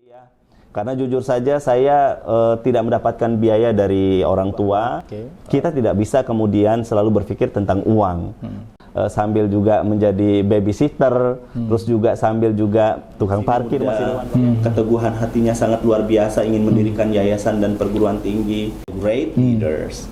Ya, karena jujur saja saya tidak mendapatkan biaya dari orang tua. Kita tidak bisa kemudian selalu berpikir tentang uang. Sambil juga menjadi babysitter, terus juga sambil juga tukang parkir. Keteguhan hatinya sangat luar biasa, ingin mendirikan yayasan dan perguruan tinggi. Great leaders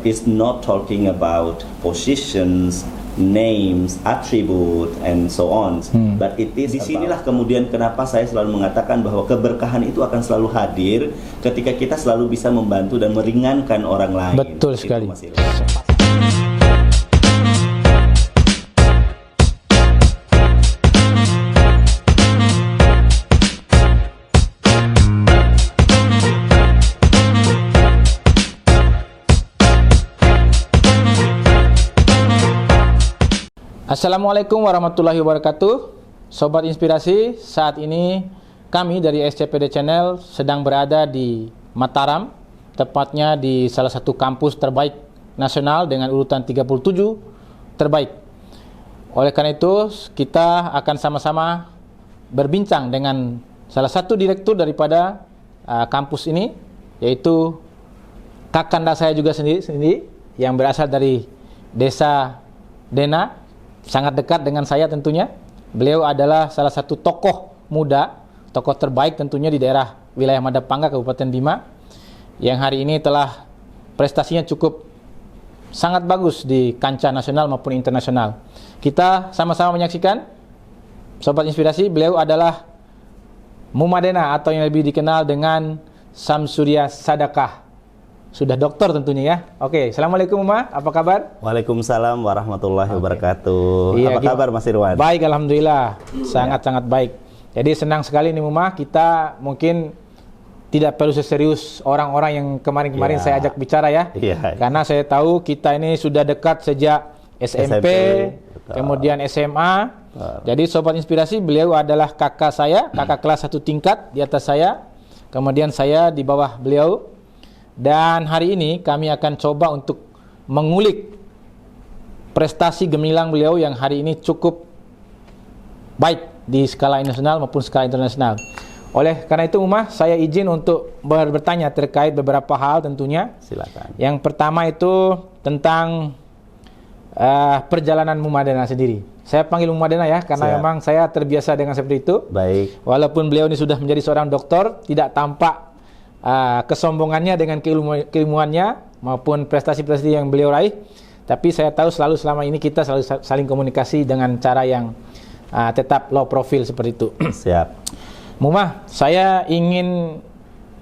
is not talking about positions, names, attribute, and so on. But it is. Disinilah kemudian kenapa saya selalu mengatakan bahwa keberkahan itu akan selalu hadir ketika kita selalu bisa membantu dan meringankan orang lain. Betul sekali. Assalamualaikum warahmatullahi wabarakatuh. Sobat Inspirasi, saat ini kami dari SCPD Channel sedang berada di Mataram, tepatnya di salah satu kampus terbaik nasional dengan urutan 37 terbaik. Oleh karena itu, kita akan sama-sama berbincang dengan salah satu direktur daripada kampus ini, yaitu kakanda saya juga sendiri yang berasal dari Desa Dena, sangat dekat dengan saya tentunya. Beliau adalah salah satu tokoh muda, tokoh terbaik tentunya di daerah wilayah Madapangga, Kabupaten Bima, yang hari ini telah prestasinya cukup sangat bagus di kancah nasional maupun internasional. Kita sama-sama menyaksikan, Sobat Inspirasi, beliau adalah Mumadena atau yang lebih dikenal dengan Samsurya Sadakah. Sudah doktor tentunya ya. Oke, Assalamualaikum Uma, apa kabar? Waalaikumsalam warahmatullahi wabarakatuh. Apa kabar Mas Irwan? Baik, alhamdulillah. Sangat-sangat baik. Jadi senang sekali nih Uma, kita mungkin tidak perlu seserius orang-orang yang kemarin-kemarin saya ajak bicara ya. Karena saya tahu kita ini sudah dekat sejak SMP kemudian SMA. Jadi Sobat Inspirasi, beliau adalah kakak saya, kakak kelas 1 tingkat di atas saya. Kemudian saya di bawah beliau. Dan hari ini kami akan coba untuk mengulik prestasi gemilang beliau yang hari ini cukup baik di skala nasional maupun skala internasional. Oleh karena itu Umah, saya izin untuk bertanya terkait beberapa hal tentunya. Silakan. Yang pertama itu tentang perjalanan Mumadena sendiri. Saya panggil Mumadena ya, karena memang saya terbiasa dengan seperti itu. Baik. Walaupun beliau ini sudah menjadi seorang doktor, tidak tampak kesombongannya dengan keilmuannya maupun prestasi-prestasi yang beliau raih, tapi saya tahu selalu selama ini kita selalu saling komunikasi dengan cara yang tetap low profile seperti itu. Siap. Muma, saya ingin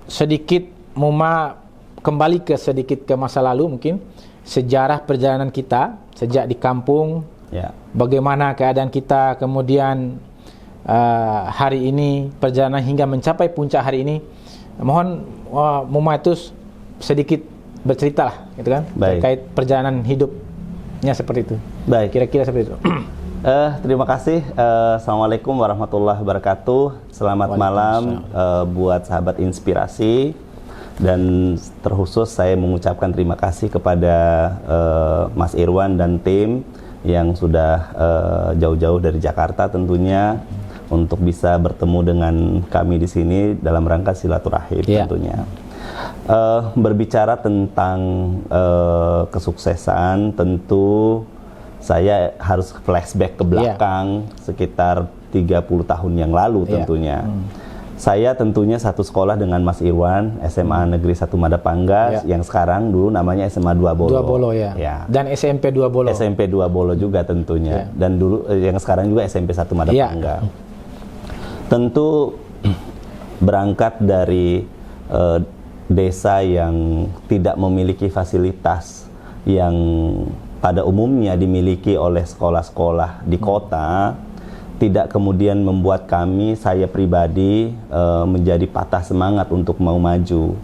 sedikit Muma kembali sedikit ke masa lalu, mungkin sejarah perjalanan kita sejak di kampung, bagaimana keadaan kita, kemudian hari ini perjalanan hingga mencapai puncak hari ini. Mohon Muma itu sedikit bercerita lah, gitu kan, terkait perjalanan hidupnya seperti itu. Baik. Kira-kira seperti itu. Terima kasih. Assalamualaikum warahmatullahi wabarakatuh. Selamat malam buat sahabat Inspirasi. Dan terkhusus saya mengucapkan terima kasih kepada Mas Irwan dan tim yang sudah jauh-jauh dari Jakarta tentunya, untuk bisa bertemu dengan kami di sini dalam rangka silaturahim tentunya. Berbicara tentang kesuksesan, tentu saya harus flashback ke belakang sekitar 30 tahun yang lalu tentunya. Saya tentunya satu sekolah dengan Mas Irwan, SMA Negeri 1 Madapangga, yang sekarang dulu namanya SMA 2 Bolo. 2 Bolo ya. Dan SMP 2 Bolo. SMP 2 Bolo juga tentunya. Dan dulu yang sekarang juga SMP 1 Madapangga. Tentu berangkat dari desa yang tidak memiliki fasilitas yang pada umumnya dimiliki oleh sekolah-sekolah di kota, tidak kemudian membuat saya pribadi menjadi patah semangat untuk mau maju.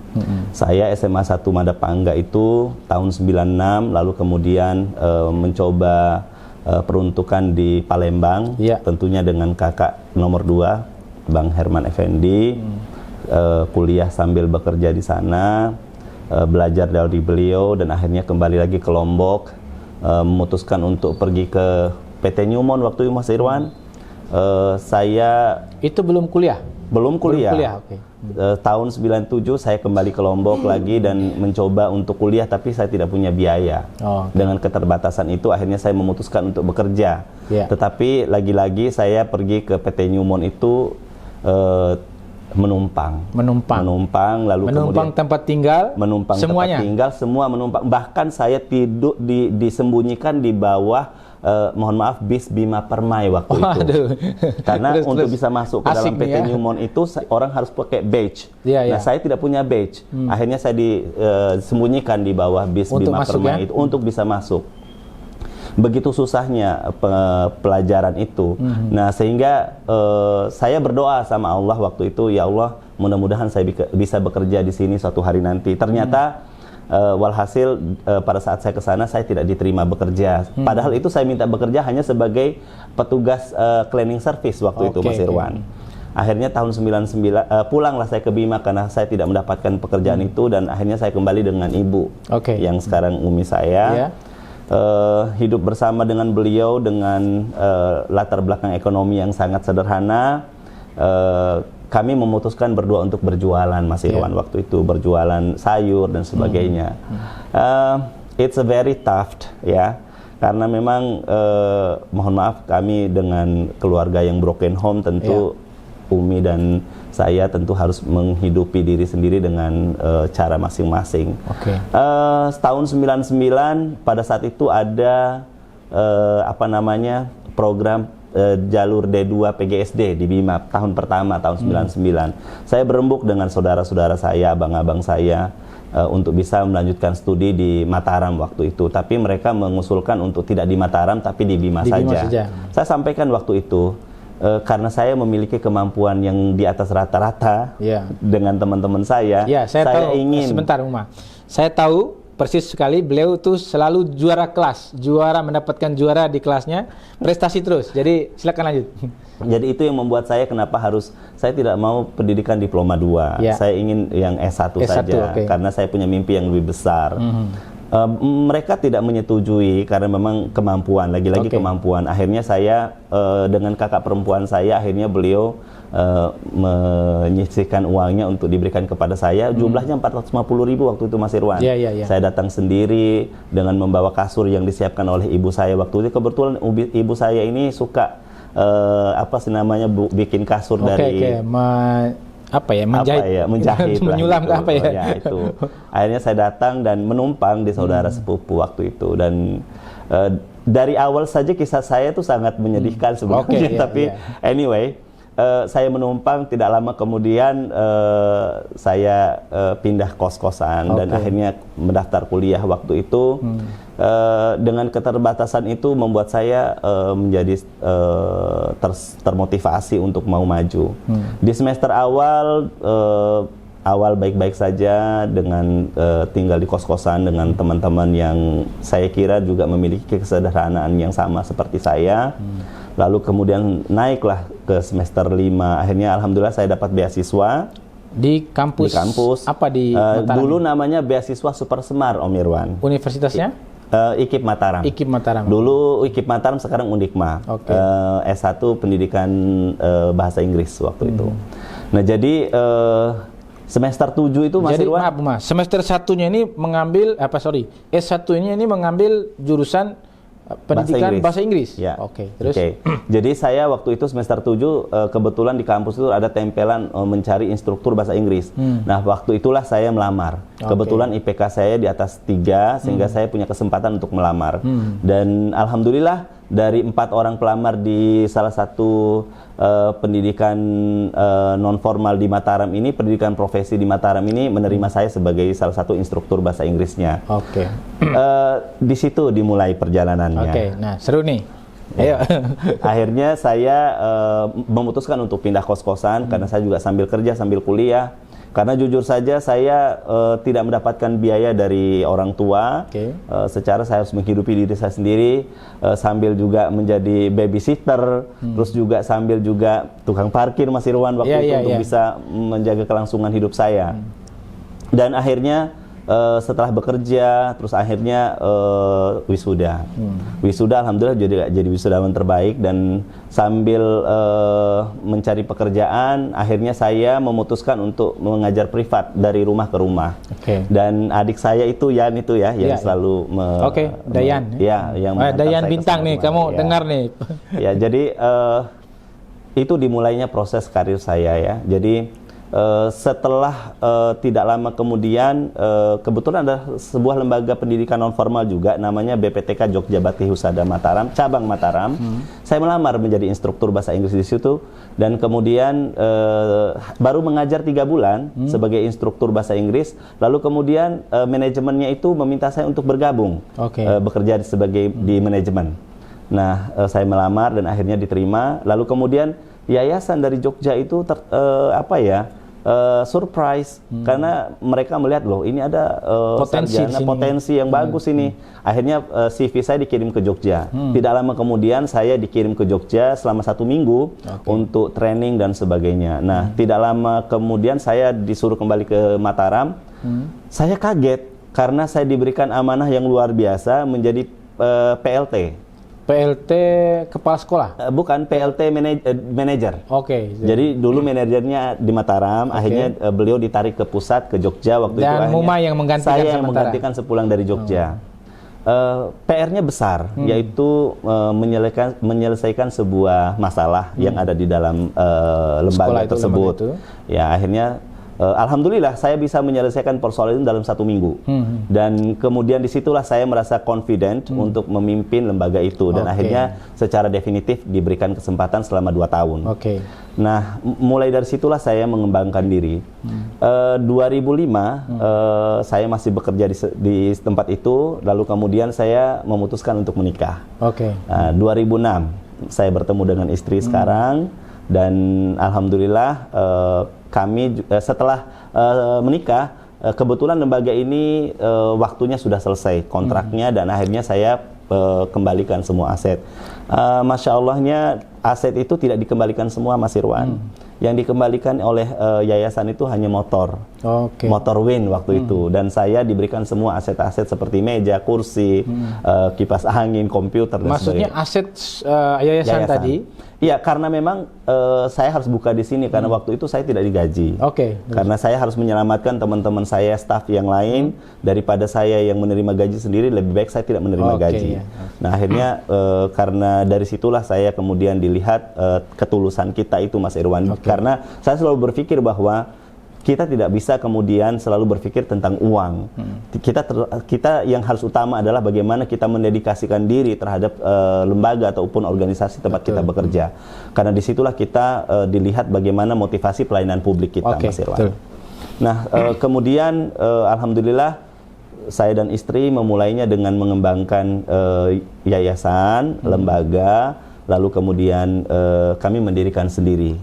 Saya SMA 1 Madapangga itu tahun 96, lalu kemudian mencoba peruntukan di Palembang, tentunya dengan kakak nomor 2, Bang Herman Effendi, kuliah sambil bekerja di sana, belajar dari beliau, dan akhirnya kembali lagi ke Lombok, memutuskan untuk pergi ke PT Newmont waktu itu Mas Irwan. Saya itu belum kuliah? Belum kuliah. Okay. Tahun 97 saya kembali ke Lombok lagi dan mencoba untuk kuliah, tapi saya tidak punya biaya. Dengan keterbatasan itu akhirnya saya memutuskan untuk bekerja. Tetapi lagi-lagi saya pergi ke PT Newmont itu menumpang, lalu kemudian tempat tinggal, semuanya. Tempat tinggal, semua menumpang. Bahkan saya tidur disembunyikan di bawah, mohon maaf, bis Bima Permai waktu itu. Karena untuk bisa masuk ke dalam PT Newmont itu orang harus pakai badge. Nah, saya tidak punya badge. Akhirnya saya disembunyikan di bawah bis Bima Permai itu untuk bisa masuk. Begitu susahnya pelajaran itu. Nah, sehingga saya berdoa sama Allah waktu itu, ya Allah, mudah-mudahan saya bisa bekerja di sini suatu hari nanti. Ternyata walhasil pada saat saya ke sana saya tidak diterima bekerja. Padahal itu saya minta bekerja hanya sebagai petugas cleaning service waktu itu, Mas Irwan. Akhirnya tahun 99 pulanglah saya ke Bima karena saya tidak mendapatkan pekerjaan itu, dan akhirnya saya kembali dengan ibu yang sekarang umi saya. Hidup bersama dengan beliau dengan latar belakang ekonomi yang sangat sederhana. Kami memutuskan berdua untuk berjualan, Mas Irwan, waktu itu berjualan sayur dan sebagainya. It's a very tough, ya, karena memang mohon maaf kami dengan keluarga yang broken home, tentu Umi dan saya tentu harus menghidupi diri sendiri dengan cara masing-masing. Tahun 99 pada saat itu ada program jalur D2 PGSD di Bima tahun pertama, tahun 99. Saya berembuk dengan saudara-saudara saya, abang-abang saya untuk bisa melanjutkan studi di Mataram waktu itu. Tapi mereka mengusulkan untuk tidak di Mataram tapi di Bima saja. Saya sampaikan waktu itu, karena saya memiliki kemampuan yang di atas rata-rata dengan teman-teman saya. Saya ingin. Sebentar, Uma. Saya tahu persis sekali, beliau tuh selalu juara kelas, mendapatkan juara di kelasnya, prestasi terus. Jadi silakan lanjut. Jadi itu yang membuat saya kenapa saya tidak mau pendidikan diploma 2. Saya ingin yang S1 saja, karena saya punya mimpi yang lebih besar. Mereka tidak menyetujui karena memang kemampuan, lagi-lagi kemampuan. Akhirnya saya dengan kakak perempuan saya, akhirnya beliau menyisihkan uangnya untuk diberikan kepada saya. Jumlahnya 450.000 waktu itu, Mas Irwan. Saya datang sendiri dengan membawa kasur yang disiapkan oleh ibu saya waktu itu. Kebetulan ibu saya ini suka bikin kasur dari menjahit menyulam gitu. apa ya? Ya itu. Akhirnya saya datang dan menumpang di saudara sepupu waktu itu, dan dari awal saja kisah saya itu sangat menyedihkan sebenarnya. Tapi anyway, saya menumpang, tidak lama kemudian saya pindah kos-kosan dan akhirnya mendaftar kuliah waktu itu. Dengan keterbatasan itu membuat saya menjadi termotivasi untuk mau maju. Di semester awal baik-baik saja dengan tinggal di kos-kosan dengan teman-teman yang saya kira juga memiliki kesederhanaan yang sama seperti saya. Lalu kemudian naiklah ke semester 5. Akhirnya alhamdulillah saya dapat beasiswa di kampus. Apa di Mataram? Dulu namanya beasiswa Super Semar, Om Irwan. Universitasnya? IKIP Mataram. IKIP Mataram. Dulu IKIP Mataram, sekarang Undikma. S1 pendidikan bahasa Inggris waktu itu. Nah, jadi semester 7 itu Mas Irwan. Maaf, Mas. Semester 1-nya ini mengambil S1-nya ini mengambil jurusan pendidikan bahasa Inggris. Ya. Terus. Jadi saya waktu itu semester 7 kebetulan di kampus itu ada tempelan mencari instruktur bahasa Inggris. Nah, waktu itulah saya melamar. Kebetulan IPK saya di atas 3 sehingga saya punya kesempatan untuk melamar. Dan alhamdulillah dari 4 orang pelamar di salah satu pendidikan non formal di Mataram ini, pendidikan profesi di Mataram ini menerima saya sebagai salah satu instruktur bahasa Inggrisnya. Di situ dimulai perjalanannya. Nah seru nih. Ayo. Akhirnya saya memutuskan untuk pindah kos-kosan karena saya juga sambil kerja sambil kuliah. Karena jujur saja saya tidak mendapatkan biaya dari orang tua. Secara saya harus menghidupi diri saya sendiri, sambil juga menjadi babysitter, terus juga sambil juga tukang parkir, Mas Irwan waktu itu untuk bisa menjaga kelangsungan hidup saya. Dan akhirnya setelah bekerja, terus akhirnya wisuda. Wisuda, alhamdulillah jadi wisudawan terbaik, dan sambil mencari pekerjaan, akhirnya saya memutuskan untuk mengajar privat dari rumah ke rumah. Dan adik saya itu Yan itu ya, yang selalu Dayan. Yang Dayan Bintang nih, kamu dengar nih. Ya, jadi itu dimulainya proses karir saya ya. Jadi setelah tidak lama kemudian, kebetulan ada sebuah lembaga pendidikan non formal juga, namanya BPTK Jogja Bakti Husada Mataram, cabang Mataram. Saya melamar menjadi instruktur bahasa Inggris di situ, dan kemudian baru mengajar 3 bulan sebagai instruktur bahasa Inggris. Lalu kemudian manajemennya itu meminta saya untuk bergabung, bekerja di manajemen. Nah, saya melamar dan akhirnya diterima. Lalu kemudian yayasan dari Jogja itu surprise, karena mereka melihat, loh ini ada potensi yang bagus ini. Akhirnya CV saya dikirim ke Jogja. Tidak lama kemudian saya dikirim ke Jogja selama 1 minggu untuk training dan sebagainya. Nah, tidak lama kemudian saya disuruh kembali ke Mataram. Saya kaget karena saya diberikan amanah yang luar biasa menjadi PLT. PLT kepala sekolah? Bukan, PLT manager. Jadi dulu manajernya di Mataram, akhirnya beliau ditarik ke pusat, ke Jogja waktu itu. Dan Muma yang menggantikan saya yang menggantikan sepulang dari Jogja. PR-nya besar, yaitu menyelesaikan sebuah masalah yang ada di dalam lembaga tersebut. Ya, akhirnya alhamdulillah saya bisa menyelesaikan persoalan itu dalam 1 minggu. Dan kemudian disitulah saya merasa confident untuk memimpin lembaga itu, dan akhirnya secara definitif diberikan kesempatan selama 2 tahun. Nah, mulai dari situlah saya mengembangkan diri. 2005 saya masih bekerja di tempat itu, lalu kemudian saya memutuskan untuk menikah. 2006 saya bertemu dengan istri sekarang, dan alhamdulillah kami setelah menikah, kebetulan lembaga ini waktunya sudah selesai kontraknya, dan akhirnya saya kembalikan semua aset. Masya Allahnya aset itu tidak dikembalikan semua, Mas Irwan. Yang dikembalikan oleh yayasan itu hanya motor, motor Win waktu itu, dan saya diberikan semua aset-aset seperti meja, kursi, kipas angin, komputer dan sebagainya. Maksudnya aset yayasan tadi? Iya, karena memang saya harus buka di sini karena waktu itu saya tidak digaji. Karena saya harus menyelamatkan teman-teman saya, staf yang lain, daripada saya yang menerima gaji sendiri, lebih baik saya tidak menerima gaji. Nah, akhirnya karena dari situlah saya kemudian dilihat ketulusan kita itu, Mas Irwan. Karena saya selalu berpikir bahwa kita tidak bisa kemudian selalu berpikir tentang uang. Kita yang harus utama adalah bagaimana kita mendedikasikan diri terhadap lembaga ataupun organisasi tempat kita bekerja. Karena disitulah kita dilihat bagaimana motivasi pelayanan publik kita, Mas Irwan. Nah, kemudian alhamdulillah saya dan istri memulainya dengan mengembangkan yayasan, lembaga, lalu kemudian kami mendirikan sendiri.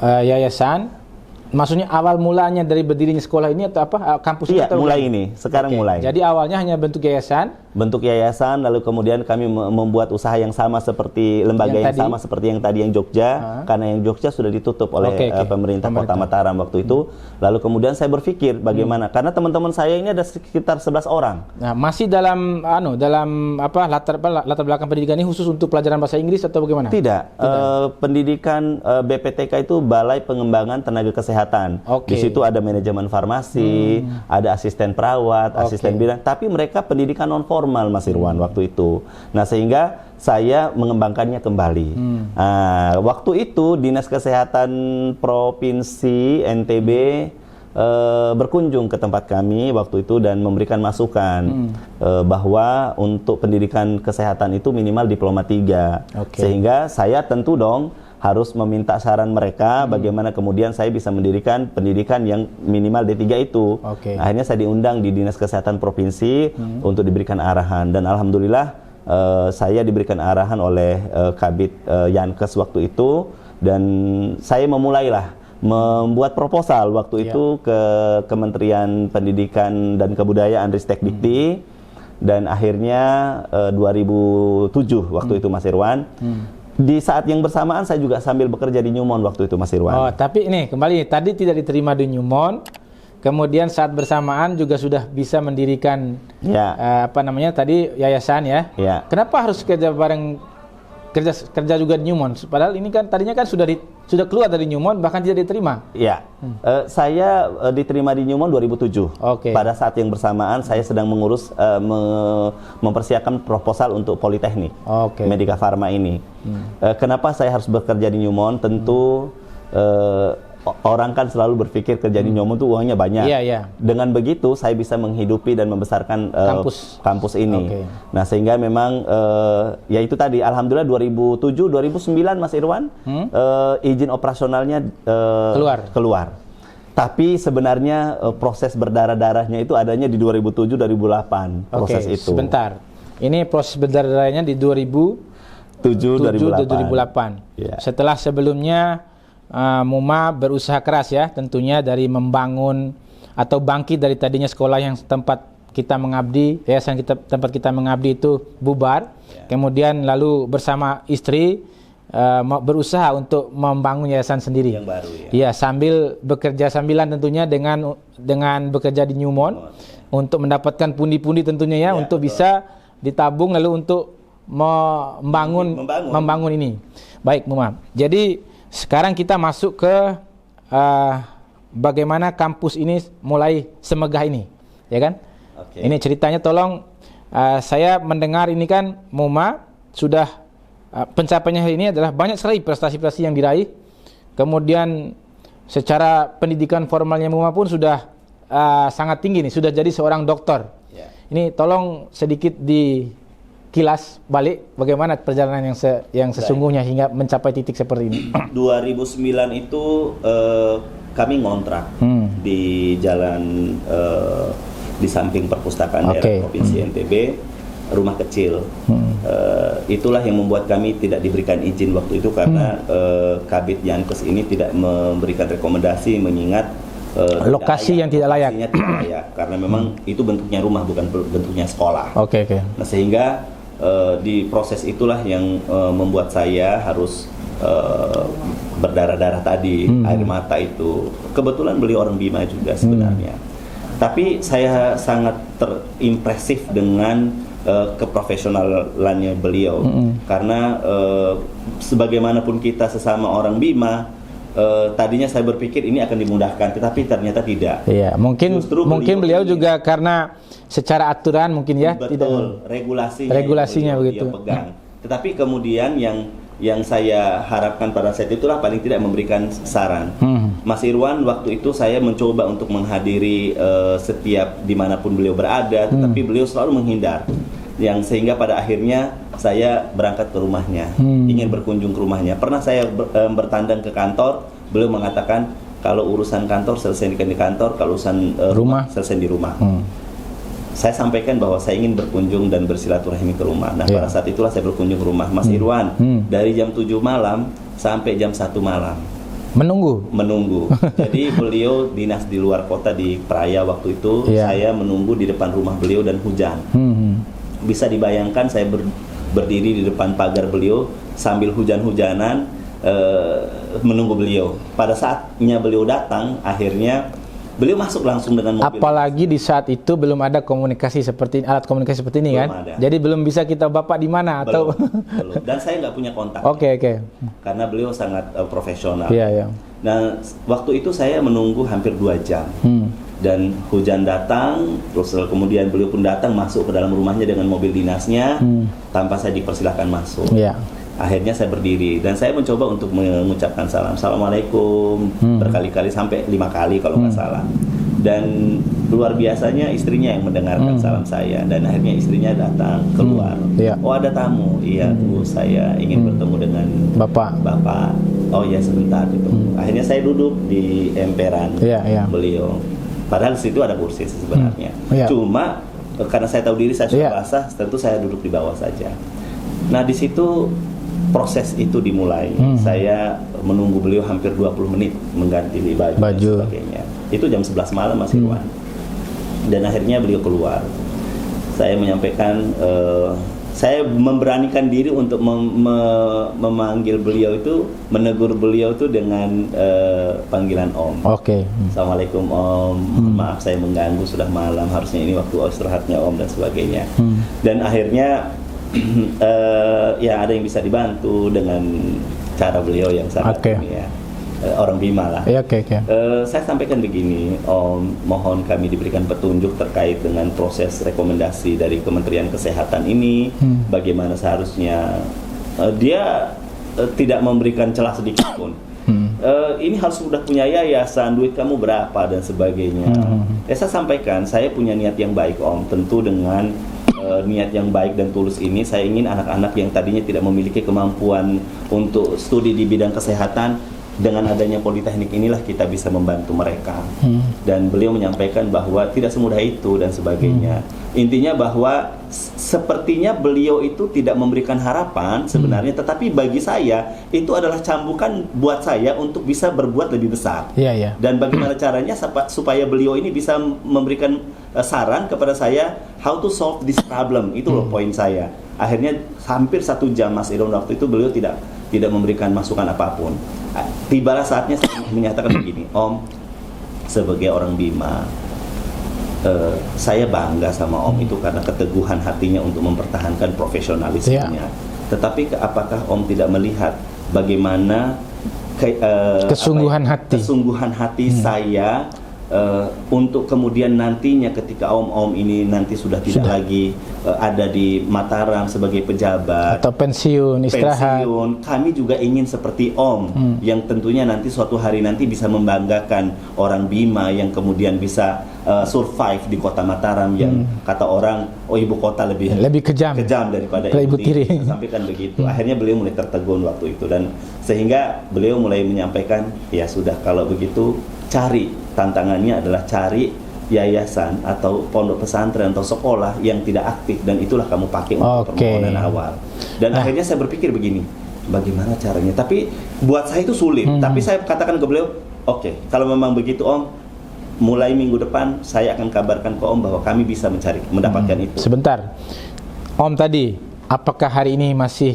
Yayasan? Maksudnya awal mulanya dari berdirinya sekolah ini atau apa? Kampus Iya, mulai ini. Sekarang mulai. Jadi awalnya hanya bentuk yayasan? Bentuk yayasan, lalu kemudian kami membuat usaha yang sama seperti lembaga yang sama seperti yang tadi yang Jogja, karena yang Jogja sudah ditutup oleh pemerintah Kota Mataram waktu itu. Lalu kemudian saya berpikir bagaimana, karena teman-teman saya ini ada sekitar 11 orang. Nah, masih dalam latar belakang pendidikan ini khusus untuk pelajaran bahasa Inggris atau bagaimana? Tidak. Pendidikan BPTK itu Balai Pengembangan Tenaga Kesehatan. Di situ ada manajemen farmasi, ada asisten perawat, asisten bidan, tapi mereka pendidikan non formal, Mas Irwan, waktu itu. Nah, sehingga saya mengembangkannya kembali. Waktu itu Dinas Kesehatan Provinsi NTB berkunjung ke tempat kami waktu itu dan memberikan masukan bahwa untuk pendidikan kesehatan itu minimal diploma 3. Sehingga saya tentu dong harus meminta saran mereka bagaimana kemudian saya bisa mendirikan pendidikan yang minimal D3 itu. Akhirnya saya diundang di Dinas Kesehatan Provinsi untuk diberikan arahan, dan alhamdulillah saya diberikan arahan oleh Kabid Yankes waktu itu, dan saya memulailah membuat proposal waktu itu ke Kementerian Pendidikan dan Kebudayaan Ristek Dikti, dan akhirnya 2007 waktu itu, Mas Irwan. Di saat yang bersamaan saya juga sambil bekerja di Newmont waktu itu, Mas Irwan. Tapi ini kembali tadi tidak diterima di Newmont, kemudian saat bersamaan juga sudah bisa mendirikan yayasan ya. Kenapa harus kerja bareng, kerja juga di Newmont? Padahal ini kan tadinya kan sudah keluar dari Newmont, bahkan tidak diterima. Saya diterima di Newmont 2007. Pada saat yang bersamaan saya sedang mengurus mempersiapkan proposal untuk Politeknik Medika Farma ini. Kenapa saya harus bekerja di Newmont? Tentu orang kan selalu berpikir kerja di Newmont itu uangnya banyak. Dengan begitu saya bisa menghidupi dan membesarkan kampus ini. Nah, sehingga memang ya itu tadi, alhamdulillah 2007 2009 Mas Irwan izin operasionalnya keluar. Tapi sebenarnya proses berdarah-darahnya itu adanya di 2007 2008 proses itu. Sebentar. Ini proses berdarah-darahnya di 2007 2008. Setelah sebelumnya Muma berusaha keras ya, tentunya dari membangun atau bangkit dari tadinya sekolah yang tempat kita mengabdi, yayasan tempat kita mengabdi itu bubar, kemudian lalu bersama istri berusaha untuk membangun yayasan sendiri yang baru sambil bekerja sambilan tentunya dengan bekerja di Newmont untuk mendapatkan pundi-pundi tentunya untuk bisa ditabung lalu untuk membangun ini. Baik Muma, jadi sekarang kita masuk ke bagaimana kampus ini mulai semegah ini, ya kan? Ini ceritanya, tolong saya mendengar ini kan Muma sudah pencapaiannya hari ini adalah banyak sekali prestasi-prestasi yang diraih. Kemudian secara pendidikan formalnya Muma pun sudah sangat tinggi nih, sudah jadi seorang dokter. Ini tolong sedikit kilas balik bagaimana perjalanan yang sesungguhnya hingga mencapai titik seperti ini. 2009 itu kami ngontrak di jalan di samping perpustakaan daerah Provinsi NTB, rumah kecil. Itulah yang membuat kami tidak diberikan izin waktu itu karena Kabid Yankes ini tidak memberikan rekomendasi mengingat lokasi yang tidak layak. Karena memang itu bentuknya rumah bukan bentuknya sekolah. Nah, sehingga di proses itulah yang membuat saya harus berdarah-darah tadi, air mata itu. Kebetulan beliau orang Bima juga sebenarnya. Tapi saya sangat terimpresif dengan keprofesionalannya beliau. Karena sebagaimanapun kita sesama orang Bima, tadinya saya berpikir ini akan dimudahkan, tetapi ternyata tidak. Mungkin beliau juga karena secara aturan mungkin betul, regulasinya begitu. Pegang. Tetapi kemudian yang saya harapkan pada saat itulah paling tidak memberikan saran. Mas Irwan, waktu itu saya mencoba untuk menghadiri setiap dimanapun beliau berada, tetapi beliau selalu menghindar. Sehingga pada akhirnya saya berangkat ke rumahnya, ingin berkunjung ke rumahnya. Pernah saya bertandang ke kantor, beliau mengatakan kalau urusan kantor selesaikan di kantor, kalau urusan rumah selesai di rumah. Saya sampaikan bahwa saya ingin berkunjung dan bersilaturahmi ke rumah. Nah, pada saat itulah saya berkunjung ke rumah Mas Irwan dari jam 7 malam sampai jam 1 malam. Menunggu. Jadi beliau dinas di luar kota di Praia waktu itu, saya menunggu di depan rumah beliau dan hujan. Bisa dibayangkan saya berdiri di depan pagar beliau sambil hujan-hujanan menunggu beliau. Pada saatnya beliau datang, akhirnya beliau masuk langsung dengan mobil. Apalagi di saat itu belum ada komunikasi seperti alat komunikasi seperti ini, belum kan? Ada. Jadi belum bisa kita bapak di mana atau belum. Dan saya nggak punya kontak. Karena beliau sangat profesional. Nah, waktu itu saya menunggu hampir 2 jam. Dan hujan datang, terus kemudian beliau pun datang masuk ke dalam rumahnya dengan mobil dinasnya tanpa saya dipersilahkan masuk. Akhirnya saya berdiri dan saya mencoba untuk mengucapkan salam, assalamualaikum berkali-kali sampai 5 kali kalau nggak salah. Dan luar biasanya istrinya yang mendengarkan salam saya dan akhirnya istrinya datang keluar. Oh, ada tamu. Iya, Bu, saya ingin bertemu dengan Bapak. Oh ya, sebentar gitu. Akhirnya saya duduk di emperan beliau. Padahal di situ ada kursi sebenarnya. Cuma karena saya tahu diri saya sudah basah, tentu saya duduk di bawah saja. Nah, di situ proses itu dimulai. Saya menunggu beliau hampir 20 menit mengganti baju dan sebagainya. Itu jam 11 malam Mas Irwan. Dan akhirnya beliau keluar. Saya menyampaikan saya memberanikan diri untuk memanggil beliau itu, menegur beliau itu dengan panggilan Om. Oke. Assalamualaikum Om, maaf saya mengganggu, sudah malam, harusnya ini waktu istirahatnya Om dan sebagainya. Dan akhirnya ya ada yang bisa dibantu dengan cara beliau yang sangat ini ya. Orang Bima lah. Saya sampaikan begini, Om, mohon kami diberikan petunjuk terkait dengan proses rekomendasi dari Kementerian Kesehatan ini, bagaimana seharusnya dia tidak memberikan celah sedikit pun. Ini harus sudah punya yayasan, duit kamu berapa dan sebagainya. Saya sampaikan, saya punya niat yang baik Om, tentu dengan niat yang baik dan tulus ini saya ingin anak-anak yang tadinya tidak memiliki kemampuan untuk studi di bidang kesehatan, dengan adanya politeknik inilah kita bisa membantu mereka. Dan beliau menyampaikan bahwa tidak semudah itu dan sebagainya. Intinya bahwa sepertinya beliau itu tidak memberikan harapan sebenarnya, tetapi bagi saya itu adalah cambukan buat saya untuk bisa berbuat lebih besar. Dan bagaimana caranya supaya beliau ini bisa memberikan saran kepada saya how to solve this problem. Itu loh poin saya. Akhirnya hampir 1 jam Mas Irwan waktu itu beliau tidak memberikan masukan apapun. Tibalah saatnya saya menyatakan begini, Om, sebagai orang Bima, saya bangga sama Om itu karena keteguhan hatinya untuk mempertahankan profesionalismenya. Tetapi apakah Om tidak melihat bagaimana kesungguhan hati saya untuk kemudian nantinya ketika Om ini nanti sudah tidak lagi ada di Mataram sebagai pejabat atau pensiun, istirahat, kami juga ingin seperti Om yang tentunya nanti suatu hari nanti bisa membanggakan orang Bima yang kemudian bisa survive di kota Mataram yang kata orang ibu kota lebih kejam daripada ibu tiri. Sampaikan begitu. Akhirnya beliau mulai tertegun waktu itu, dan sehingga beliau mulai menyampaikan, ya sudah kalau begitu cari, tantangannya adalah cari yayasan atau pondok pesantren atau sekolah yang tidak aktif, dan itulah kamu pakai untuk permohonan awal. Dan akhirnya saya berpikir begini, bagaimana caranya? Tapi buat saya itu sulit. Tapi saya katakan ke beliau, oke, kalau memang begitu Om, mulai minggu depan saya akan kabarkan ke Om bahwa kami bisa mendapatkan itu. Sebentar, Om tadi, apakah hari ini masih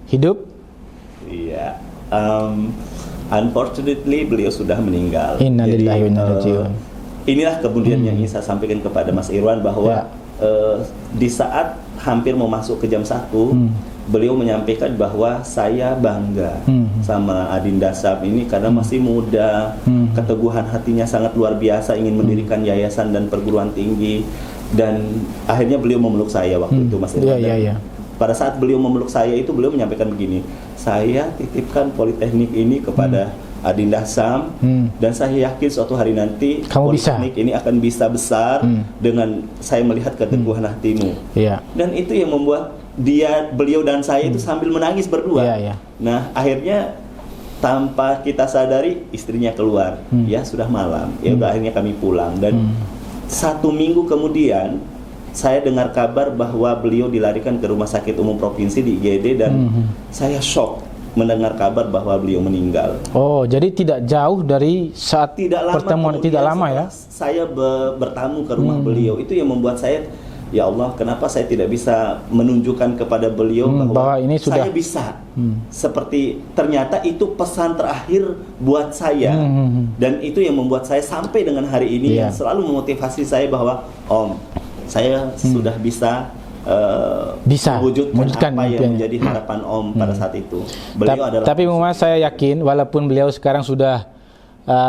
hidup? Iya. Unfortunately beliau sudah meninggal. Innalillahi wa inna ilaihi raji'un. Inilah kemudian yang ingin saya sampaikan kepada Mas Irwan bahwa di saat hampir mau masuk ke jam 1, beliau menyampaikan bahwa saya bangga sama Adinda Sam ini karena masih muda, keteguhan hatinya sangat luar biasa, ingin mendirikan yayasan dan perguruan tinggi, dan akhirnya beliau memeluk saya waktu itu Mas Irwan. Pada saat beliau memeluk saya itu beliau menyampaikan begini, saya titipkan politeknik ini kepada Adinda Sam, dan saya yakin suatu hari nanti politeknik ini akan bisa besar dengan saya melihat keteguhan hatimu. Dan itu yang membuat beliau dan saya itu sambil menangis berdua. Nah akhirnya tanpa kita sadari istrinya keluar, ya sudah malam, ya udah akhirnya kami pulang, dan 1 minggu kemudian saya dengar kabar bahwa beliau dilarikan ke Rumah Sakit Umum Provinsi di IGD, dan saya shock mendengar kabar bahwa beliau meninggal. Oh, jadi tidak jauh dari saat pertemuan, tidak lama ya? Saya bertamu ke rumah beliau, itu yang membuat saya, ya Allah, kenapa saya tidak bisa menunjukkan kepada beliau bahwa ini sudah saya bisa. Seperti ternyata itu pesan terakhir buat saya, dan itu yang membuat saya sampai dengan hari ini yang selalu memotivasi saya bahwa Om, saya sudah bisa mewujudkan apa yang menjadi harapan Om pada saat itu. Tapi memang saya yakin walaupun beliau sekarang sudah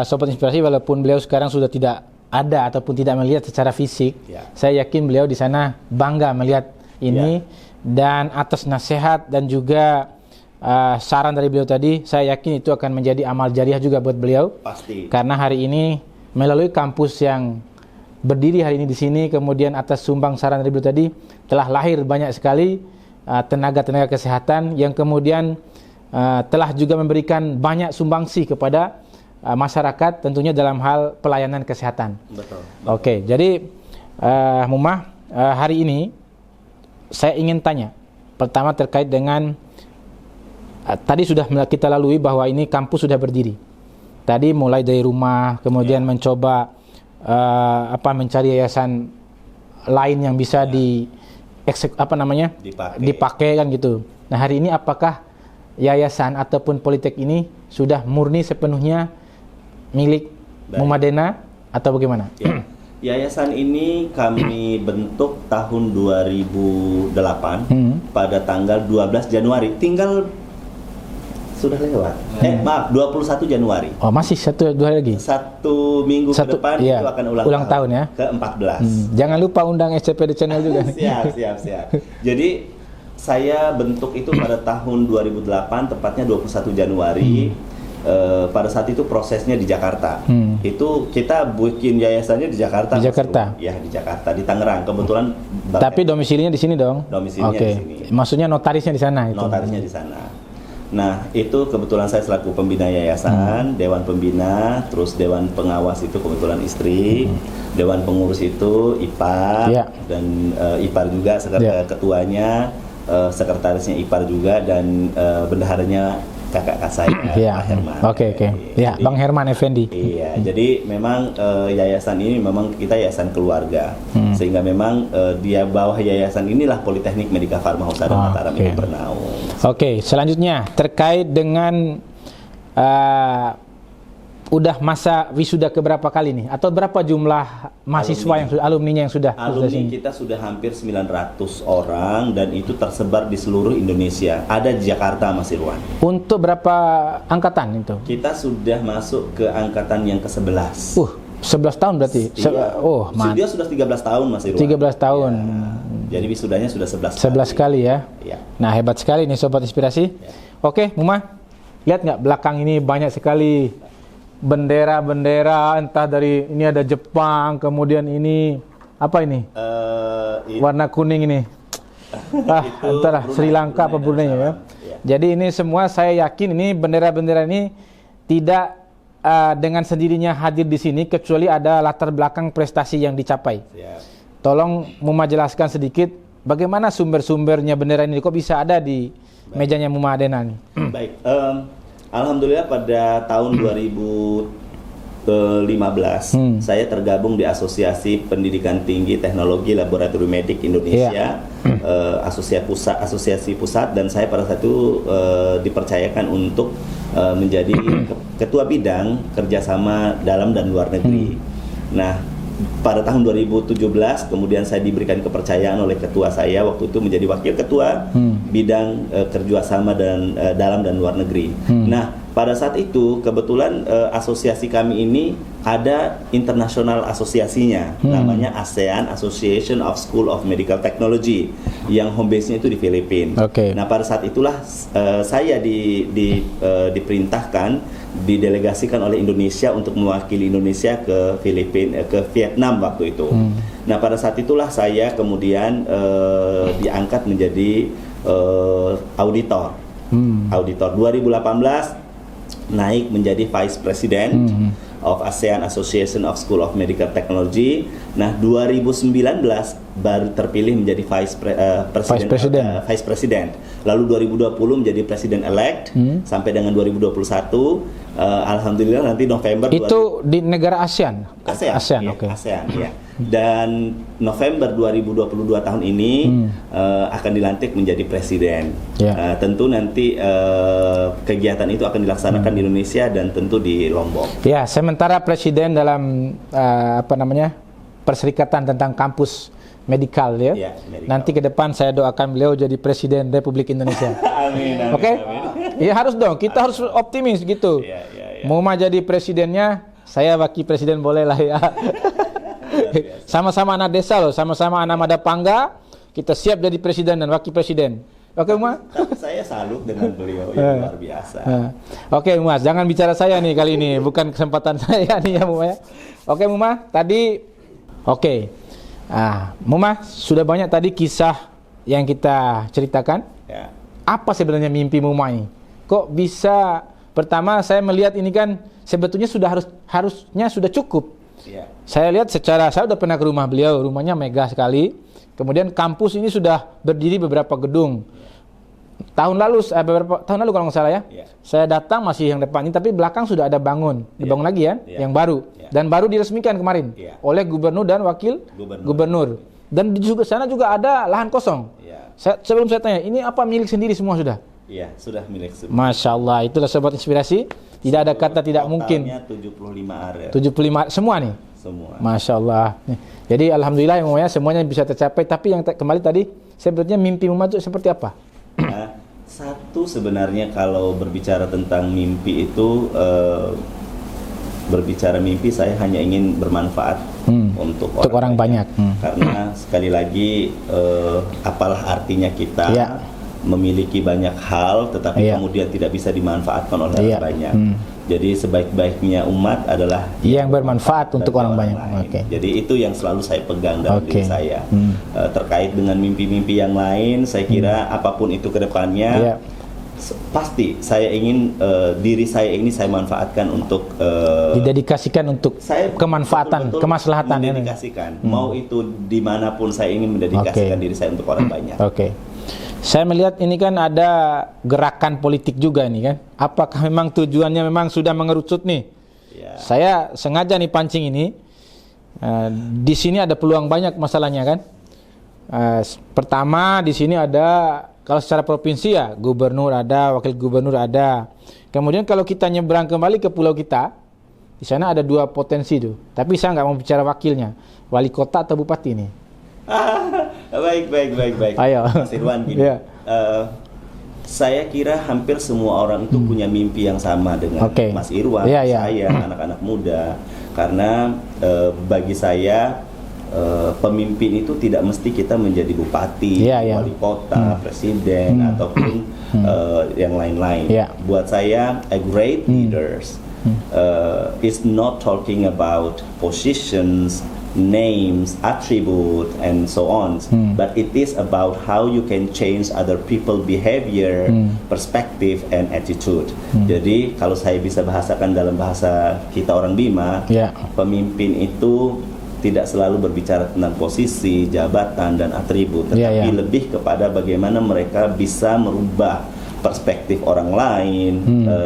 Sobat Inspirasi, walaupun beliau sekarang sudah tidak ada ataupun tidak melihat secara fisik, saya yakin beliau di sana bangga melihat ini, dan atas nasihat dan juga saran dari beliau tadi, saya yakin itu akan menjadi amal jariah juga buat beliau. Pasti. Karena hari ini melalui kampus yang berdiri hari ini di sini, kemudian atas sumbang saran dari beliau tadi, telah lahir banyak sekali tenaga-tenaga kesehatan yang kemudian telah juga memberikan banyak sumbangsi kepada masyarakat, tentunya dalam hal pelayanan kesehatan. Betul. Oke, jadi Mumah, hari ini saya ingin tanya, pertama terkait dengan tadi sudah kita lalui bahwa ini kampus sudah berdiri. Tadi mulai dari rumah, kemudian mencoba mencari yayasan lain yang bisa dipakai kan gitu. Nah, hari ini apakah yayasan ataupun Politek ini sudah murni sepenuhnya milik Mumadena atau bagaimana? Ya. Yayasan ini kami bentuk tahun 2008 pada tanggal 12 Januari. Tinggal sudah lewat. Maaf, 21 Januari. Oh, masih 2 hari lagi. 1 minggu ke depan itu akan ulang tahun ya. Ke-14. Jangan lupa undang SCPD Channel juga. Siap. Jadi saya bentuk itu pada tahun 2008, tepatnya 21 Januari. Pada saat itu prosesnya di Jakarta. Itu kita bikin yayasannya di Jakarta. Di Jakarta? Ya, di Jakarta, di Tangerang. Kebetulan. Tapi domisilinya di sini dong? Domisilinya di sini. Maksudnya notarisnya di sana? Notarisnya di sana. Nah, itu kebetulan saya selaku pembina yayasan, dewan pembina, terus dewan pengawas itu kebetulan istri, dewan pengurus itu ipar, dan ipar juga ketuanya, sekretarisnya ipar juga, dan bendaharanya kakak saya, Pak Herman. Oke. Ya, Bang Herman Effendi. Iya, jadi memang yayasan ini memang kita yayasan keluarga, sehingga memang di bawah yayasan inilah Politeknik Medika Farma Husada Mataram ini bernaung. Oke, selanjutnya terkait dengan udah masa wisuda keberapa kali nih? Atau berapa jumlah mahasiswa yang alumninya yang sudah? Alumni kita sudah hampir 900 orang dan itu tersebar di seluruh Indonesia. Ada di Jakarta, Mas Irwan. Untuk berapa angkatan itu? Kita sudah masuk ke angkatan yang ke-11. 11 tahun berarti? Iya. Dia sudah 13 tahun, Mas Irwan. 13 tahun. Ya. Jadi wisudanya sudah 11 kali ya? Ya. Nah, hebat sekali nih Sobat Inspirasi. Ya. Oke, Muma, lihat nggak belakang ini banyak sekali bendera-bendera, entah dari ini ada Jepang, kemudian ini apa ini? Warna kuning ini. Entahlah Sri Lanka apa Brunei ya. Ya. Jadi ini semua saya yakin ini bendera-bendera ini tidak dengan sendirinya hadir di sini kecuali ada latar belakang prestasi yang dicapai. Tolong Muma jelaskan sedikit bagaimana sumber-sumbernya bendera ini kok bisa ada di mejanya Mumadena nih. Baik. Alhamdulillah pada tahun 2015 saya tergabung di Asosiasi Pendidikan Tinggi Teknologi Laboratorium Medik Indonesia, asosiasi pusat, dan saya pada saat itu dipercayakan untuk menjadi ketua bidang kerjasama dalam dan luar negeri. Nah, pada tahun 2017 kemudian saya diberikan kepercayaan oleh ketua saya waktu itu menjadi wakil ketua bidang kerjasama dan dalam dan luar negeri. Nah, pada saat itu kebetulan asosiasi kami ini ada internasional asosiasinya, namanya ASEAN Association of School of Medical Technology yang home base-nya itu di Filipina. Nah, pada saat itulah saya diperintahkan, didelegasikan oleh Indonesia untuk mewakili Indonesia ke Filipina, ke Vietnam waktu itu. Nah, pada saat itulah saya kemudian diangkat menjadi auditor. Auditor 2018 naik menjadi Vice President of ASEAN Association of School of Medical Technology. Nah, 2019 baru terpilih menjadi Vice President. Lalu 2020 menjadi President elect sampai dengan 2021. Alhamdulillah nanti November itu di negara ASEAN. ASEAN, ya. Dan November 2022 tahun ini akan dilantik menjadi presiden. Tentu nanti kegiatan itu akan dilaksanakan di Indonesia dan tentu di Lombok. Ya, sementara presiden dalam perserikatan tentang kampus medikal ya. Medical. Nanti ke depan saya doakan beliau jadi presiden Republik Indonesia. Amin. Oke? Ya harus dong, kita harus optimis gitu. Mau jadi presidennya, saya wakil presiden boleh lah ya. Sama-sama anak desa loh, sama-sama anak Madapangga, kita siap jadi presiden dan wakil presiden. Oke, Uma? Tapi saya salut dengan beliau, yang luar biasa. Oke, Uma, jangan bicara saya nih kali ini, bukan kesempatan saya nih ya, Uma ya. Oke, Uma, tadi Muma, sudah banyak tadi kisah yang kita ceritakan. Apa sebenarnya mimpi Muma ini? Kok bisa? Pertama saya melihat ini kan sebetulnya harusnya sudah cukup. Saya lihat saya udah pernah ke rumah beliau, rumahnya megah sekali. Kemudian kampus ini sudah berdiri beberapa gedung. Beberapa tahun lalu kalau nggak salah ya. Saya datang masih yang depan ini, tapi belakang sudah ada dibangun lagi ya, yang baru. Dan baru diresmikan kemarin oleh gubernur dan wakil gubernur. Dan di sana juga ada lahan kosong. Ya. Sebelum saya tanya, ini apa milik sendiri semua sudah? Iya, sudah milik semua. Masya Allah, itulah Sobat Inspirasi. Tidak ada kata tidak mungkin. Totalnya 75 area. 75 semua nih. Semua. Masya Allah. Jadi alhamdulillah semuanya bisa tercapai. Tapi yang kembali tadi, sebetulnya mimpi Muma itu seperti apa? Nah, satu sebenarnya kalau berbicara tentang mimpi itu, berbicara mimpi saya hanya ingin bermanfaat untuk orang banyak. Karena sekali lagi, apalah artinya kita memiliki banyak hal, tetapi kemudian tidak bisa dimanfaatkan oleh orang banyak. Jadi sebaik-baiknya umat adalah yang bermanfaat untuk orang banyak. Okay. Jadi itu yang selalu saya pegang dalam diri saya. Terkait dengan mimpi-mimpi yang lain, saya kira apapun itu ke depannya, pasti saya ingin diri saya ini saya manfaatkan untuk didedikasikan untuk kemanfaatan, betul-betul kemaslahatan. Mendedikasikan. Mau itu dimanapun saya ingin mendedikasikan diri saya untuk orang banyak. Saya melihat ini kan ada gerakan politik juga ini kan. Apakah memang tujuannya memang sudah mengerucut nih? Saya sengaja nih pancing ini. Di sini ada peluang banyak masalahnya kan. Pertama di sini ada, kalau secara provinsi ya gubernur ada, wakil gubernur ada. Kemudian kalau kita nyebrang kembali ke pulau kita, di sana ada 2 potensi tuh. Tapi saya nggak mau bicara wakilnya, wali kota atau bupati nih. Baik. Ayo. Mas Irwan, gini. Saya kira hampir semua orang itu punya mimpi yang sama dengan Mas Irwan, saya, anak-anak muda. Karena bagi saya pemimpin itu tidak mesti kita menjadi bupati, wali kota, presiden, ataupun yang lain-lain. Buat saya, a great leaders is not talking about positions, names, attribute, and so on, but it is about how you can change other people behavior, perspective, and attitude. Jadi kalau saya bisa bahasakan dalam bahasa kita orang Bima, pemimpin itu tidak selalu berbicara tentang posisi, jabatan, dan atribut, tetapi lebih kepada bagaimana mereka bisa merubah perspektif orang lain,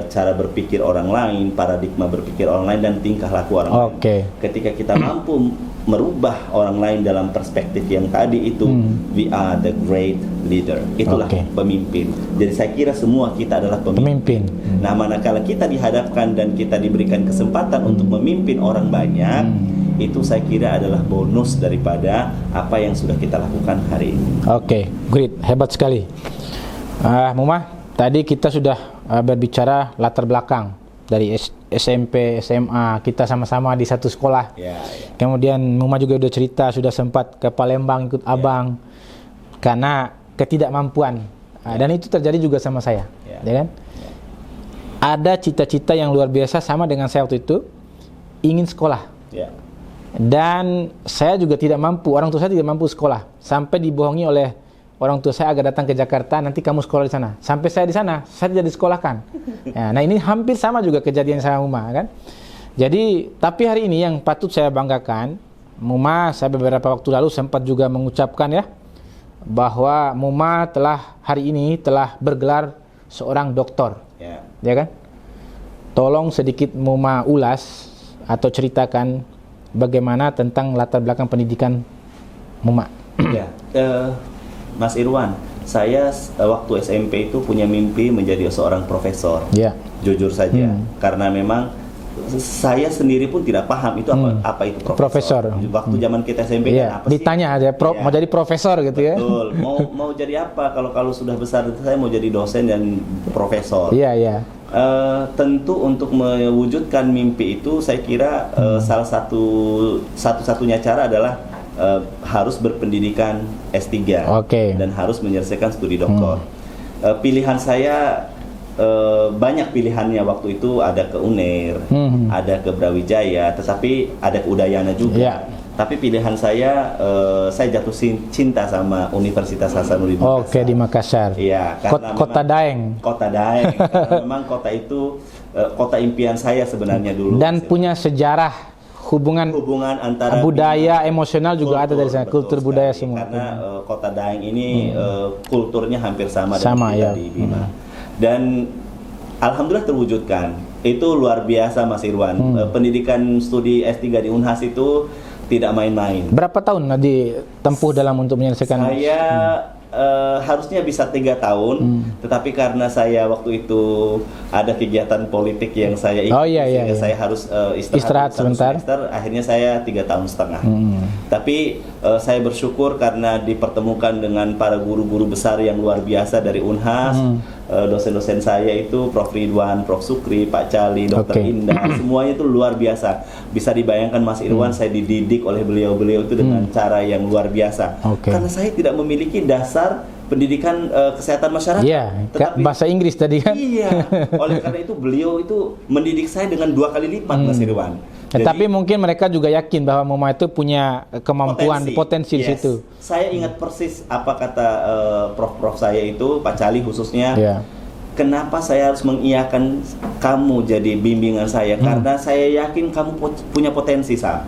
cara berpikir orang lain, paradigma berpikir orang lain, dan tingkah laku orang lain. Ketika kita mampu merubah orang lain dalam perspektif yang tadi itu, we are the great leader. Itulah pemimpin. Jadi saya kira semua kita adalah pemimpin. Nah, manakala kita dihadapkan dan kita diberikan kesempatan untuk memimpin orang banyak, itu saya kira adalah bonus daripada apa yang sudah kita lakukan hari ini. Great, hebat sekali. Muma, tadi kita sudah berbicara latar belakang dari SMP, SMA, kita sama-sama di satu sekolah. Kemudian Muma juga udah cerita sudah sempat ke Palembang ikut abang karena ketidakmampuan. Dan itu terjadi juga sama saya, ya kan? Ada cita-cita yang luar biasa sama dengan saya waktu itu, ingin sekolah. Dan saya juga tidak mampu, orang tua saya tidak mampu sekolah, sampai dibohongi oleh orang tua saya agar datang ke Jakarta, nanti kamu sekolah di sana. Sampai saya di sana, saya tidak disekolahkan. Nah ini hampir sama juga kejadian saya Muma kan. Jadi, tapi hari ini yang patut saya banggakan, Muma, saya beberapa waktu lalu sempat juga mengucapkan ya, bahwa Muma hari ini telah bergelar seorang doktor. Ya kan? Tolong sedikit Muma ulas atau ceritakan bagaimana tentang latar belakang pendidikan Muma. Mas Irwan, saya waktu SMP itu punya mimpi menjadi seorang profesor. Jujur saja, karena memang saya sendiri pun tidak paham itu apa itu profesor. Waktu zaman kita SMP kan apa sih? Ditanya aja, mau jadi profesor gitu. Betul. Mau jadi apa? Kalau sudah besar saya mau jadi dosen dan profesor. Tentu untuk mewujudkan mimpi itu saya kira salah satu-satunya cara adalah harus berpendidikan S3 dan harus menyelesaikan studi doktor. Pilihan saya banyak pilihannya waktu itu, ada ke UNER, ada ke Brawijaya, tetapi ada ke Udayana juga. Tapi pilihan saya jatuh cinta sama Universitas Hasanuddin Makassar. Di Makassar. Iya, karena Kota Daeng. Karena memang kota itu kota impian saya sebenarnya dulu. Dan punya sejarah hubungan antara budaya, emosional juga ada dari sana, kultur budaya semua. Karena kota Daeng ini kulturnya hampir sama dengan kita di Bima. Dan alhamdulillah terwujudkan. Itu luar biasa Mas Irwan. Pendidikan studi S3 di Unhas itu tidak main-main. Berapa tahun ditempuh dalam untuk menyelesaikan? Saya harusnya bisa 3 tahun, tetapi karena saya waktu itu ada kegiatan politik yang saya ikuti, sehingga saya harus istirahat sebentar. Semester, akhirnya saya 3,5 tahun. Tapi saya bersyukur karena dipertemukan dengan para guru-guru besar yang luar biasa dari Unhas. Dosen-dosen saya itu Prof. Ridwan, Prof. Sukri, Pak Cali, Dr. Indah, semuanya itu luar biasa. Bisa dibayangkan Mas Irwan, saya dididik oleh beliau-beliau itu dengan cara yang luar biasa. Karena saya tidak memiliki dasar pendidikan kesehatan masyarakat. Iya, bahasa Inggris tadi kan. Iya, oleh karena itu beliau itu mendidik saya dengan 2 kali lipat, Mas Irwan. Tapi mungkin mereka juga yakin bahwa Muma itu punya kemampuan, potensi di situ. Saya ingat persis apa kata prof saya itu, Pak Cali khususnya. Kenapa saya harus mengiyakan kamu jadi bimbingan saya? Karena saya yakin kamu punya potensi, Sam.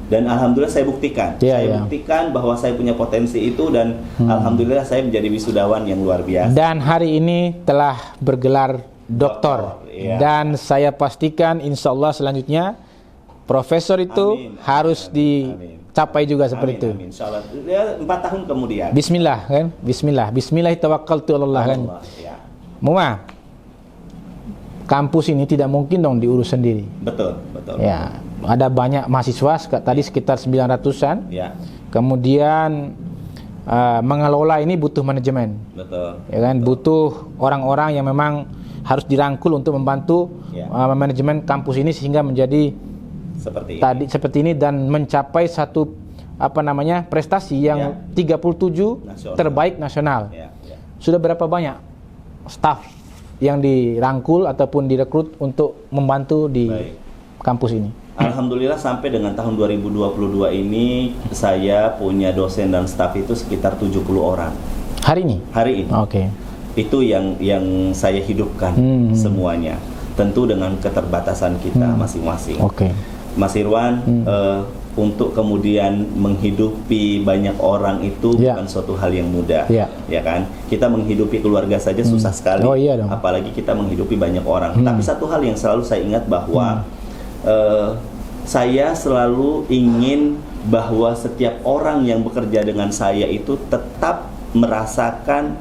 Dan alhamdulillah saya buktikan. Saya buktikan bahwa saya punya potensi itu, dan alhamdulillah saya menjadi wisudawan yang luar biasa. Dan hari ini telah bergelar doktor. Dan saya pastikan insya Allah selanjutnya profesor itu harus dicapai juga seperti itu. Insya Allah. Ya, 4 tahun kemudian. Bismillah kan? Bismillah tawakkaltu 'ala Allah kan. Muma, kampus ini tidak mungkin dong diurus sendiri. Betul. Ya, ada banyak mahasiswa tadi sekitar 900-an. Kemudian mengelola ini butuh manajemen. Ya kan, butuh orang-orang yang memang harus dirangkul untuk membantu manajemen kampus ini sehingga menjadi seperti ini dan mencapai satu prestasi yang 37 nasional. Terbaik nasional. Sudah berapa banyak staf yang dirangkul ataupun direkrut untuk membantu di kampus ini? Alhamdulillah sampai dengan tahun 2022 ini saya punya dosen dan staf itu sekitar 70 orang. Hari ini. Itu yang saya hidupkan semuanya. Tentu dengan keterbatasan kita masing-masing. Mas Irwan, untuk kemudian menghidupi banyak orang itu bukan suatu hal yang mudah, ya kan? Kita menghidupi keluarga saja susah sekali, apalagi kita menghidupi banyak orang. Tapi satu hal yang selalu saya ingat bahwa saya selalu ingin bahwa setiap orang yang bekerja dengan saya itu tetap merasakan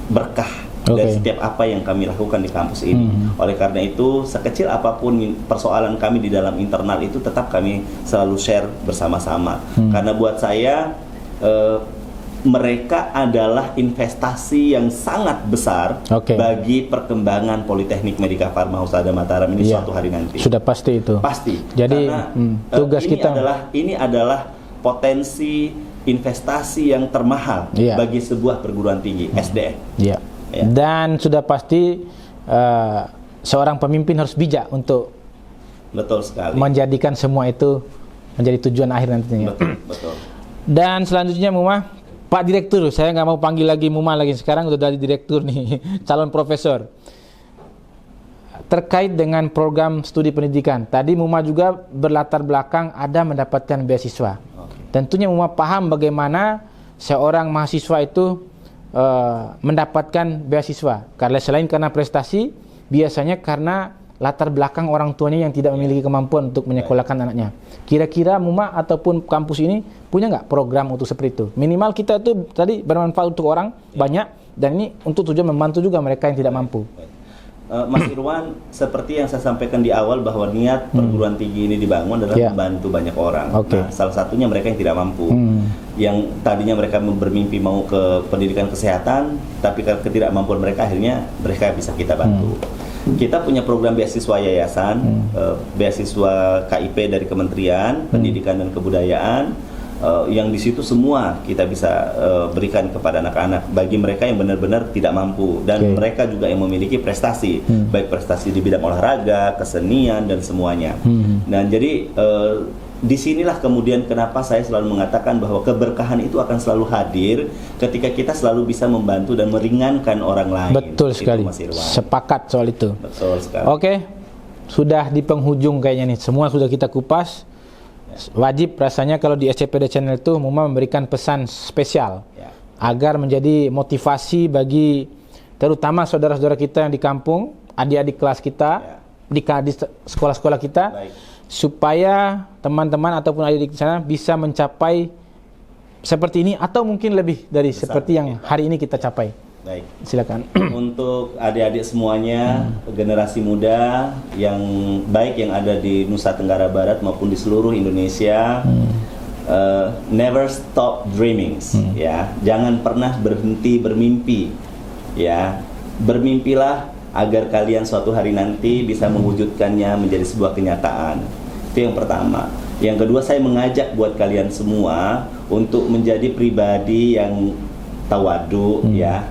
berkah dari setiap apa yang kami lakukan di kampus ini. Oleh karena itu, sekecil apapun persoalan kami di dalam internal itu tetap kami selalu share bersama-sama. Karena buat saya mereka adalah investasi yang sangat besar bagi perkembangan Politeknik Medika Farma Husada Mataram ini suatu hari nanti. Sudah pasti itu. Pasti. Jadi karena, tugas kita ini adalah potensi investasi yang termahal bagi sebuah perguruan tinggi SDM. Dan sudah pasti seorang pemimpin harus bijak untuk menjadikan semua itu menjadi tujuan akhir nantinya. Betul. Dan selanjutnya Muma, Pak Direktur, saya nggak mau panggil lagi Muma lagi, sekarang udah dari Direktur nih, calon profesor. Terkait dengan program studi pendidikan, tadi Muma juga berlatar belakang ada mendapatkan beasiswa. Tentunya Muma paham bagaimana seorang mahasiswa itu mendapatkan beasiswa, karena selain karena prestasi, biasanya karena latar belakang orang tuanya yang tidak memiliki kemampuan untuk menyekolahkan anaknya. Kira-kira Muma ataupun kampus ini punya nggak program untuk seperti itu? Minimal kita itu tadi bermanfaat untuk orang banyak, dan ini untuk tujuan membantu juga mereka yang tidak mampu. Mas Irwan, seperti yang saya sampaikan di awal bahwa niat perguruan tinggi ini dibangun adalah membantu banyak orang. Nah, salah satunya mereka yang tidak mampu, yang tadinya mereka bermimpi mau ke pendidikan kesehatan, tapi ketidakmampuan mereka akhirnya mereka bisa kita bantu. Kita punya program beasiswa yayasan, beasiswa KIP dari Kementerian Pendidikan dan Kebudayaan. Yang di situ semua kita bisa berikan kepada anak-anak bagi mereka yang benar-benar tidak mampu, dan mereka juga yang memiliki prestasi, baik prestasi di bidang olahraga, kesenian dan semuanya. Nah, jadi disinilah kemudian kenapa saya selalu mengatakan bahwa keberkahan itu akan selalu hadir ketika kita selalu bisa membantu dan meringankan orang lain. Betul sekali. Sepakat soal itu. Betul sekali. Oke, sudah di penghujung kayaknya nih, semua sudah kita kupas. Wajib rasanya kalau di SCPD Channel itu Muma memberikan pesan spesial agar menjadi motivasi bagi terutama saudara-saudara kita yang di kampung, adik-adik kelas kita, di sekolah-sekolah kita supaya teman-teman ataupun adik-adik di sana bisa mencapai seperti ini atau mungkin lebih dari seperti yang hari ini kita capai. Baik. Silakan. Untuk adik-adik semuanya, generasi muda yang baik yang ada di Nusa Tenggara Barat maupun di seluruh Indonesia, never stop dreaming, ya. Jangan pernah berhenti bermimpi, ya. Bermimpilah agar kalian suatu hari nanti bisa mewujudkannya menjadi sebuah kenyataan. Itu yang pertama. Yang kedua, saya mengajak buat kalian semua untuk menjadi pribadi yang tawadu, ya,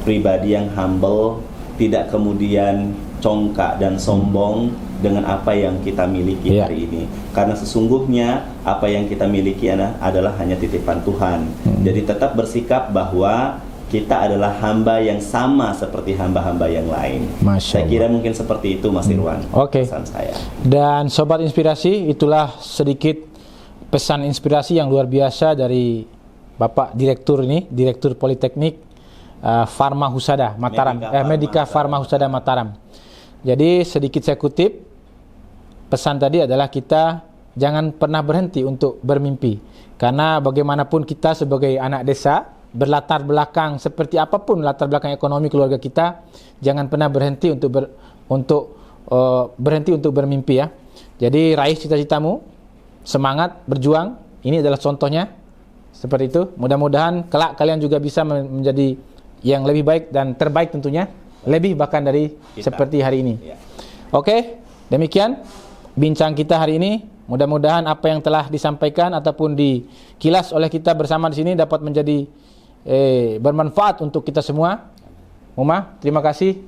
pribadi yang humble, tidak kemudian congkak dan sombong dengan apa yang kita miliki hari ini. Karena sesungguhnya apa yang kita miliki adalah hanya titipan Tuhan. Jadi tetap bersikap bahwa kita adalah hamba yang sama seperti hamba-hamba yang lain. Saya kira mungkin seperti itu, Mas Irwan. Oke. Pesan saya. Dan Sobat Inspirasi, itulah sedikit pesan inspirasi yang luar biasa dari Bapak Direktur ini, Direktur Politeknik Pharma Husada Mataram, Medika Pharma Husada Mataram. Jadi sedikit saya kutip, pesan tadi adalah kita jangan pernah berhenti untuk bermimpi. Karena bagaimanapun kita sebagai anak desa, berlatar belakang seperti apapun latar belakang ekonomi keluarga kita, jangan pernah berhenti berhenti untuk bermimpi, ya. Jadi raih cita-citamu, semangat berjuang. Ini adalah contohnya seperti itu. Mudah-mudahan kelak kalian juga bisa menjadi yang lebih baik dan terbaik tentunya, lebih bahkan dari kita seperti hari ini. Oke, demikian bincang kita hari ini. Mudah-mudahan apa yang telah disampaikan ataupun dikilas oleh kita bersama di sini dapat menjadi bermanfaat untuk kita semua. Muma, terima kasih.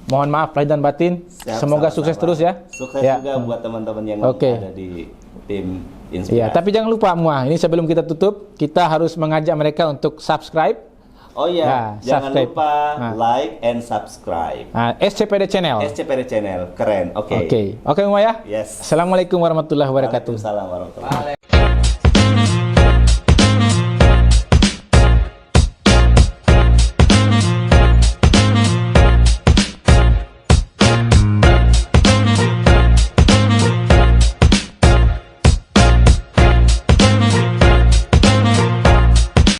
Mohon maaf lahir dan batin. Semoga sukses terus, ya. Sukses juga buat teman-teman yang ada di tim Inspirasi. Ya, tapi jangan lupa Mua, ini sebelum kita tutup, kita harus mengajak mereka untuk subscribe. Oh iya, jangan lupa like and subscribe. SCPD Channel. SCPD Channel, keren. Oke. Oke, Muma, ya. Yes. Assalamualaikum warahmatullahi wabarakatuh. Waalaikumsalam warahmatullahi wabarakatuh.